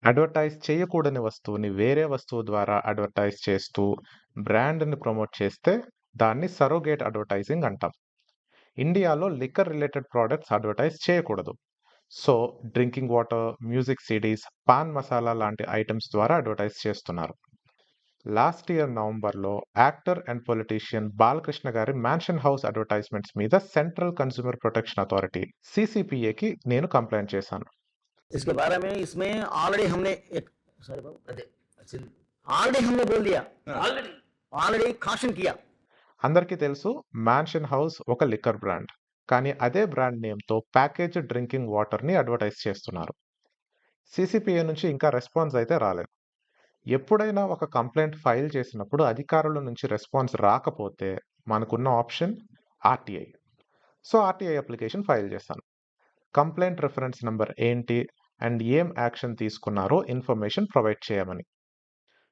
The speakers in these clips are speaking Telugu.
అడ్వర్టైజ్ చేయకూడని వస్తువుని వేరే వస్తువు ద్వారా అడ్వర్టైజ్ చేస్తూ బ్రాండ్‌ని ప్రమోట్ చేస్తే దాన్ని సరోగేట్ అడ్వర్టైజింగ్ అంటాం. ఇండియాలో లిక్కర్ రిలేటెడ్ ప్రొడక్ట్స్ అడ్వర్టైజ్ చేయకూడదు. So, drinking water, music CDs, pan masala లాంటి ఐటెమ్స్ ద్వారా అడ్వర్టైజ్ చేస్తున్నారు. లాస్ట్ ఇయర్ నవంబర్‌లో యాక్టర్ అండ్ పొలిటీషియన్ బాలకృష్ణ గారి 'మ్యాన్షన్ హౌస్' అడ్వర్టైజ్‌మెంట్స్ మీద సెంట్రల్ కన్స్యూమర్ ప్రొటెక్షన్ అథారిటీ (సీసీపీఏకి) నేను కంప్లెయింట్ చేశాను. इसके बारे में इसमें ऑलरेडी हमने एक सॉरी बाबू अरे ऑलरेडी हमने बोल दिया ऑलरेडी ऑलरेडी काशन किया అందరికీ తెలుసు, 'మ్యాన్షన్ హౌస్' ఒక లిక్కర్ బ్రాండ్. కానీ అదే బ్రాండ్ నేమ్‌తో ప్యాకేజ్డ్ డ్రింకింగ్ వాటర్‌ని అడ్వర్టైజ్ చేస్తున్నారు. సీసీపీఏ నుంచి ఇంకా రెస్పాన్స్ అయితే రాలేదు. ఎప్పుడైనా ఒక కంప్లెయింట్ ఫైల్ చేసినప్పుడు అధికారుల నుంచి రెస్పాన్స్ రాకపోతే మనకున్న option RTI. So, RTI application file చేశాను. కంప్లెయింట్ రిఫరెన్స్ నంబర్ ఏంటి అండ్ ఏం యాక్షన్ తీసుకున్నారో ఇన్ఫర్మేషన్ ప్రొవైడ్ చేయమని.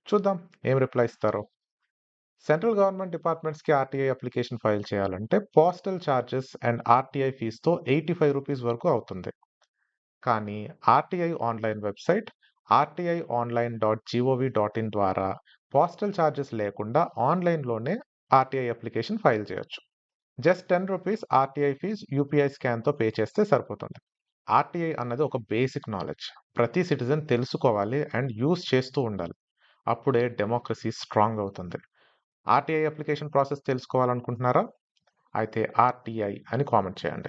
చూద్దాం ఏం రిప్లై ఇస్తారో. సెంట్రల్ గవర్నమెంట్ డిపార్ట్మెంట్స్‌కి ఆర్‌టీఐ అప్లికేషన్ ఫైల్ చేయాలంటే పోస్టల్ చార్జెస్ అండ్ ఆర్‌టీఐ ఫీస్‌తో ₹85 వరకు అవుతుంది. కానీ ఆర్‌టీఐ ఆన్‌లైన్ వెబ్‌సైట్ rtionline.gov.in ద్వారా పోస్టల్ చార్జెస్ లేకుండా ఆన్‌లైన్‌లోనే ఆర్‌టీఐ అప్లికేషన్ ఫైల్ చేయొచ్చు. జస్ట్ ₹10 ఆర్‌టీఐ ఫీస్ యూపీఐ స్కాన్‌తో పే చేస్తే సరిపోతుంది. ఆర్‌టీఐ అన్నది ఒక బేసిక్ నాలెడ్జ్. ప్రతి సిటిజన్ తెలుసుకోవాలి అండ్ యూజ్ చేస్తూ ఉండాలి. అప్పుడే డెమోక్రసీ స్ట్రాంగ్ అవుతుంది. ఆర్‌టీఐ అప్లికేషన్ ప్రాసెస్ తెలుసుకోవాలనుకుంటున్నారా? అయితే ఆర్‌టీఐ అని కామెంట్ చేయండి.